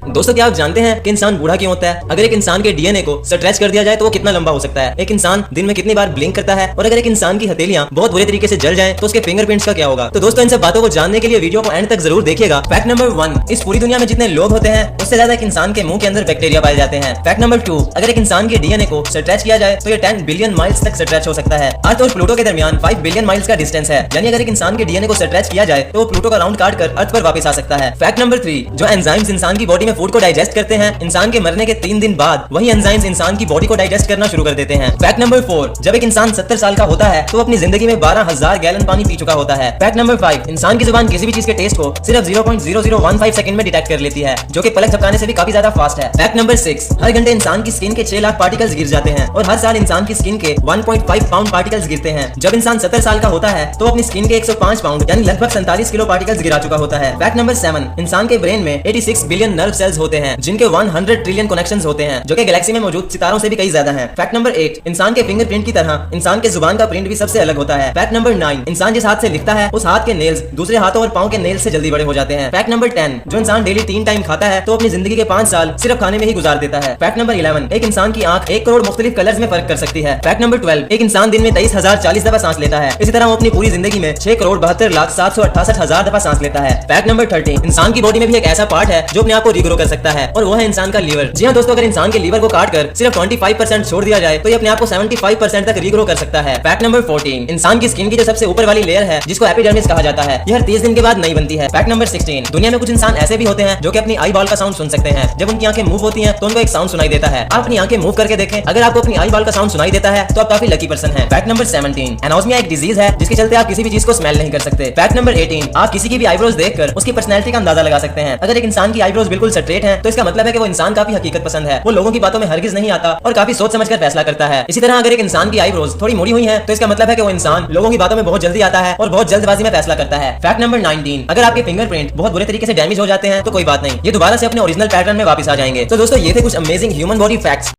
दोस्तों क्या आप जानते हैं कि इंसान बूढ़ा क्यों होता है? अगर एक इंसान के डीएनए को स्ट्रेच कर दिया जाए तो वो कितना लंबा हो सकता है? एक इंसान दिन में कितनी बार ब्लिंक करता है? और अगर एक इंसान की हथेलियां बहुत बुरे तरीके से जल जाएं तो उसके फिंगरप्रिंट्स का क्या होगा? तो दोस्तों इन सब बातों को जानने के लिए वीडियो को एंड तक जरूर देखिएगा। फैक्ट नंबर 1, इस पूरी दुनिया में जितने लोग होते हैं उससे ज्यादा एक इंसान के मुंह के अंदर बैक्टीरिया पाए जाते हैं। फैक्ट नंबर 2, अगर एक इंसान के डीएनए को स्ट्रेच किया जाए तो ये 10 बिलियन माइल्स तक स्ट्रेच हो सकता है। अर्थ और प्लूटो के दरमियान 5 बिलियन माइल्स का डिस्टेंस है, यानी अगर एक इंसान के डीएनए को स्ट्रेच किया जाए तो वो प्लूटो का राउंड काट कर अर्थ पर वापस आ सकता है। फैक्ट नंबर 3, जो एंजाइम्स इंसान की बॉडी में फूड को डाइजेस्ट करते हैं, इंसान के मरने के 3 दिन बाद वही एंजाइम्स इंसान की बॉडी को डाइजेस्ट करना शुरू कर देते हैं। फैक्ट नंबर 4, जब एक इंसान 70 साल का होता है तो अपनी जिंदगी में 12,000 गैलन पानी पी चुका होता है। फैक्ट नंबर 5, इंसान की जुबान किसी भी चीज के टेस्ट को सिर्फ 0.0015 सेकंड में डिटेक्ट कर लेती है, जो कि पलक झपकाने से भी काफी ज्यादा फास्ट है। फैक्ट नंबर 6, हर घंटे इंसान की स्किन के 6 लाख पार्टिकल्स गिर जाते हैं और हर साल इंसान की स्किन के 1.5 पाउंड पार्टिकल्स गिरते हैं। जब इंसान 70 साल का होता है तो अपनी स्किन के 105 पाउंड यानी लगभग 47 किलो पार्टिकल्स गिरा चुका होता है। फैक्ट नंबर 7, इंसान के ब्रेन में 86 बिलियन नर्व सेल्स होते हैं, जिनके 100 ट्रिलियन कनेक्शंस होते हैं, जो कि गैलेक्सी में मौजूद सितारों से भी कई ज्यादा हैं। फैक्ट नंबर 8, इंसान के फिंगरप्रिंट की तरह इंसान के जुबान का प्रिंट भी सबसे अलग होता है। फैक्ट नंबर 9, इंसान जिस हाथ से लिखता है उस हाथ के नेल्स दूसरे हाथों और पांव के नेल्स से जल्दी बड़े हो जाते हैं। फैक्ट नंबर 10, जो इंसान डेली 3 टाइम खाता है तो अपनी जिंदगी के 5 साल सिर्फ खाने में ही गुजार देता है। फैक्ट नंबर 11, एक इंसान की आंख 1 करोड़ मुख्तलिफ कलर्स में फर्क कर सकती है। फैक्ट नंबर 12, एक इंसान दिन में 23,040 दफा सांस लेता है। इसी तरह वो अपनी पूरी जिंदगी में 6,72,768,000 दफा सांस लेता है। फैक्ट नंबर 13, इंसान की बॉडी में भी एक ऐसा पार्ट है जो अपने आप को रीग्रो कर सकता है और वो है इंसान का लीवर। जी हाँ दोस्तों, अगर इंसान के लीवर को काट कर सिर्फ 25% छोड़ दिया जाए तो ये अपने आप को 75% तक रीग्रो कर सकता है। फैक्ट नंबर 14, इंसान की स्किन की जो सबसे ऊपर वाली लेयर है जिसको एपिडर्मिस कहा जाता है, यह हर 30 दिन के बाद नई बनती है। फैक्ट नंबर 16, दुनिया में कुछ इंसान ऐसे भी होते हैं जो कि अपनी आई बॉल का साउंड सुन सकते हैं। जब उनकी आंखें मूव होती हैं तो उनको एक साउंड सुनाई देता है। आप अपनी आंखें मूव करके देखें, अगर आपको अपनी आई बॉल का साउंड सुनाई देता है तो आप काफी लकी पर्सन हैं। फैक्ट नंबर 17, एनोस्मिया एक डिजीज है जिसके चलते आप किसी भी चीज को स्मेल नहीं कर सकते। फैक्ट नंबर 18, आप किसी की भी आईब्रोज देखकर उसकी पर्सनैलिटी का अंदाजा लगा सकते हैं। अगर एक इंसान की आईब्रोज बिल्कुल स्ट्रेट है तो इसका मतलब है कि वो इंसान काफी हकीकत पसंद है, वो लोगों की बातों में हरगिज नहीं आता और काफी सोच समझकर फैसला करता है। इसी तरह अगर एक इंसान की आईब्रोज थोड़ी मुड़ी हुई है तो इसका मतलब है कि वो इंसान लोगों की बातों में बहुत जल्दी आता है और बहुत जल्दबाजी में फैसला करता है। फैक्ट नंबर 19, अगर आपके फिंगरप्रिंट बहुत बुरे तरीके से डैमेज हो जाते हैं तो कोई बात नहीं, ये दोबारा से अपने ओरिजिनल पैटर्न में वापस आ जाएंगे। तो दोस्तों ये थे कुछ अमेजिंग ह्यूमन बॉडी फैक्ट्स।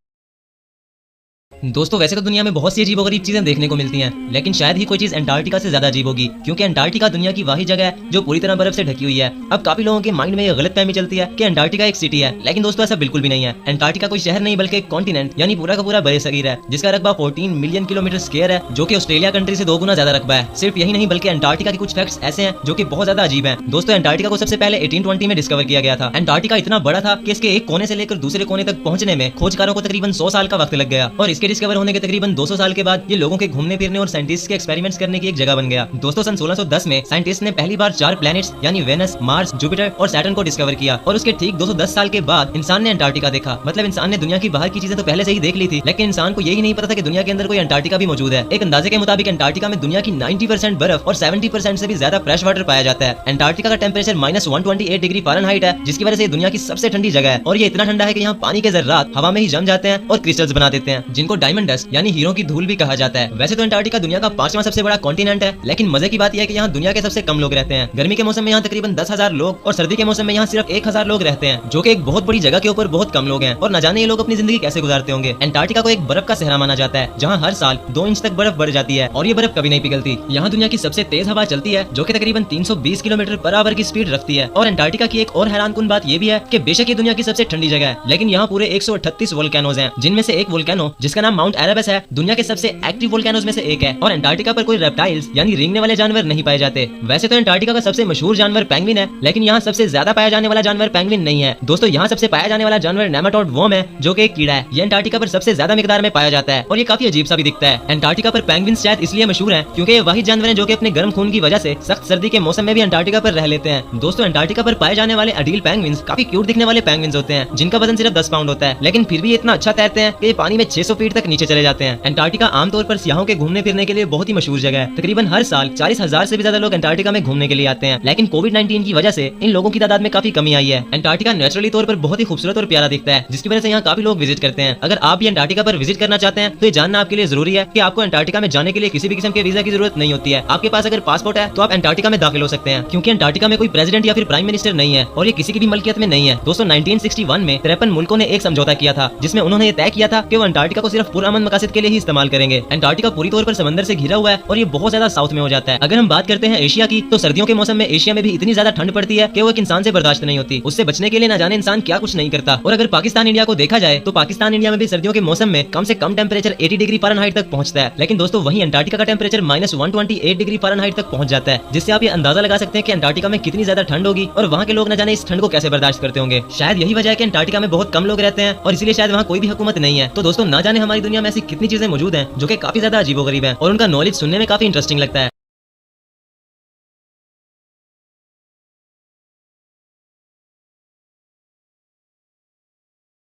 दोस्तों वैसे तो दुनिया में बहुत सी अजीबोगरीब चीजें देखने को मिलती हैं, लेकिन शायद ही कोई चीज अंटार्कटिका से ज्यादा अजीब होगी, क्योंकि अंटार्कटिका दुनिया की वाही जगह है जो पूरी तरह बर्फ से ढकी हुई है। अब काफी लोगों के माइंड में ये गलतफहमी चलती है कि अंटार्कटिका एक सिटी है, लेकिन दोस्तों ऐसा बिल्कुल भी नहीं है। अंटार्कटिका कोई शहर नहीं बल्कि एक कॉन्टिनेंट यानी पूरा का पूरा बड़े सगीर है, जिसका रकबा 14 मिलियन किलोमीटर स्क्वायर है, जो कि ऑस्ट्रेलिया कंट्री से 2 गुना ज्यादा रकबा है। सिर्फ यही नहीं बल्कि अंटार्कटिका के कुछ फैक्ट्स ऐसे हैं जो कि बहुत ज्यादा अजीब हैं। दोस्तों अंटार्कटिका को सबसे पहले 1820 में डिस्कवर किया गया था। अंटार्कटिका इतना बड़ा था कि इसके एक कोने से लेकर दूसरे कोने तक पहुंचने में खोजकारों को तकरीबन 100 साल का वक्त लग गया और इसके डिस्कवर होने के तकरीबन 200 साल के बाद ये लोगों के घूमने फिरने और साइंटिस्ट के एक्सपेरिमेंट्स करने की एक जगह बन गया। दोस्तों सन 1610 में साइंटिस्ट ने पहली बार 4 प्लैनेट्स यानी वेनस, मार्स, जुपिटर और सैटर्न को डिस्कवर किया और उसके ठीक 210 साल के बाद इंसान ने अंटार्कटिका देखा। मतलब इंसान ने दुनिया की बाहर की चीजें तो पहले से ही देख ली थी, लेकिन इंसान को यही नहीं पता था कि दुनिया के अंदर कोई अंटार्कटिका भी मौजूद है। एक अंदाजे के मुताबिक अंटार्कटिका में दुनिया की 90% बर्फ और 70% से भी ज्यादा फ्रेश वाटर पाया जाता है। अंटार्कटिका का टेम्परेचर -128 डिग्री फ़ारेनहाइट है, जिसकी वजह से दुनिया की सबसे ठंडी जगह है और ये इतना ठंडा है कि यहाँ पानी के जर्रात हवा में ही जम जाते हैं और क्रिस्टल्स बना देते हैं, जिनको डायमंड डस्ट यानी हीरो की धूल भी कहा जाता है। वैसे तो अंटार्कटिका दुनिया का 5वां सबसे बड़ा कॉन्टिनेंट है, लेकिन मजे की बात यह है कि यहाँ दुनिया के सबसे कम लोग रहते हैं। गर्मी के मौसम में यहाँ तकरीबन 10,000 लोग और सर्दी के मौसम में यहाँ सिर्फ 1,000 लोग रहते हैं, जो कि एक बहुत बड़ी जगह के ऊपर बहुत कम लोग हैं और न जाने ये लोग अपनी जिंदगी कैसे गुजारते होंगे। अंटार्कटिका को एक बर्फ का सहरा माना जाता है, जहाँ हर साल 2 इंच तक बर्फ बढ़ जाती है और ये बर्फ कभी नहीं पिघलती। यहाँ दुनिया की सबसे तेज हवा चलती है, जो कि तकरीबन 320 किलोमीटर पर आवर की स्पीड रखती है। और अंटार्कटिका की एक और हैरानकुन बात ये भी है कि बेशक ये दुनिया की सबसे ठंडी जगह है, लेकिन यहाँ पूरे 138 वोल्केनोज हैं, जिनमें से एक वोल्केनो जिसका नाम माउंट एरेबस है दुनिया के सबसे एक्टिव वोल्केनोज में से एक है। और अंटार्कटिका पर कोई रेप्टाइल्स यानी रेंगने वाले जानवर नहीं पाए जाते। वैसे तो अंटार्कटिका का सबसे मशहूर जानवर पेंगुइन है, लेकिन यहाँ सबसे ज्यादा पाया जाने वाला जानवर पेंगुइन नहीं है। दोस्तों यहाँ सबसे पाया जाने वाला जानवर नेमाटोड वर्म है, जो कि एक कीड़ा है। ये अंटार्कटिका पर सबसे ज्यादा मिकदार में पाया जाता है और ये काफी अजीब सा भी दिखता है। अंटार्कटिका पर पेंगुइन्स शायद इसलिए मशहूर हैं क्योंकि ये वही जानवर हैं जो कि अपने गर्म खून की वजह से सख्त सर्दी के मौसम में भी अंटार्कटिका पर रह लेते हैं। दोस्तों अंटार्कटिका पर पाए जाने वाले अडील पेंगुइन्स काफी क्यूट दिखने वाले पेंगुइन्स होते हैं, जिनका वजन सिर्फ 10 पाउंड होता है, लेकिन फिर भी इतना अच्छा तैरते हैं कि ये पानी में 600 फीट तक नीचे चले जाते हैं। अंटार्कटिका आमतौर पर सियाहों के घूमने फिरने के लिए बहुत ही मशहूर जगह है। तकरीबन हर साल 40,000 से भी ज्यादा लोग अंटार्कटिका में घूमने के लिए आते हैं, लेकिन कोविड-19 की वजह से इन लोगों की तादाद में काफी कमी आई है। अंटार्कटिका नेचुरली तौर पर बहुत ही खूबसूरत और प्यारा दिखता है, जिसकी वजह से यहाँ काफी लोग विजिट करते हैं। अगर आप भी अंटार्कटिका पर विजिट करना चाहते हैं तो ये जानना आपके लिए जरूरी है कि आपको अंटार्कटिका में जाने के लिए किसी भी किस्म के वीजा की जरूरत नहीं होती है। आपके पास अगर पासपोर्ट है तो आप अंटार्कटिका में दाखिल हो सकते हैं, क्योंकि अंटार्कटिका में कोई प्रेसिडेंट या फिर प्राइम मिनिस्टर नहीं है और ये किसी की भी मलकियत में नहीं है। दोस्तों 1961 में 53 मुल्कों ने एक समझौता किया था, जिसमें उन्होंने ये तय किया था कि वो अंटार्कटिका को सिर्फ सिर्फ पुरअमन मकासद के लिए ही इस्तेमाल करेंगे। अंटार्कटिका पूरी तौर पर समंदर से घिरा हुआ है और ये बहुत ज्यादा साउथ में हो जाता है। अगर हम बात करते हैं एशिया की, तो सर्दियों के मौसम में एशिया में भी इतनी ज्यादा ठंड पड़ती है कि वो एक इंसान से बर्दाश्त नहीं होती। उससे बचने के लिए ना जाने इंसान क्या कुछ नहीं करता। और अगर पाकिस्तान इंडिया को देखा जाए तो पाकिस्तान इंडिया में भी सर्दियों के मौसम में कम से कम टेम्परेचर 80 डिग्री फ़ारेनहाइट तक पहुंचता है। लेकिन दोस्तों वहीं अंटार्कटिका का टेम्परेचर -128 डिग्री फ़ारेनहाइट तक पहुंच जाता है, जिससे आप ये अंदाजा लगा सकते हैं कि अंटार्कटिका में कितनी ज्यादा ठंड होगी और वहाँ के लोग न जाने इस ठंड को कैसे बर्दाश्त करते होंगे। शायद यही वजह है कि अंटार्कटिका में बहुत कम लोग रहते हैं और इसीलिए शायद वहाँ कोई भी हुकूमत नहीं है। तो दोस्तों ना जाने हमारी दुनिया में ऐसी कितनी चीजें मौजूद हैं जो कि काफी ज्यादा अजीबोगरीब हैं और उनका नॉलेज सुनने में काफी इंटरेस्टिंग लगता है।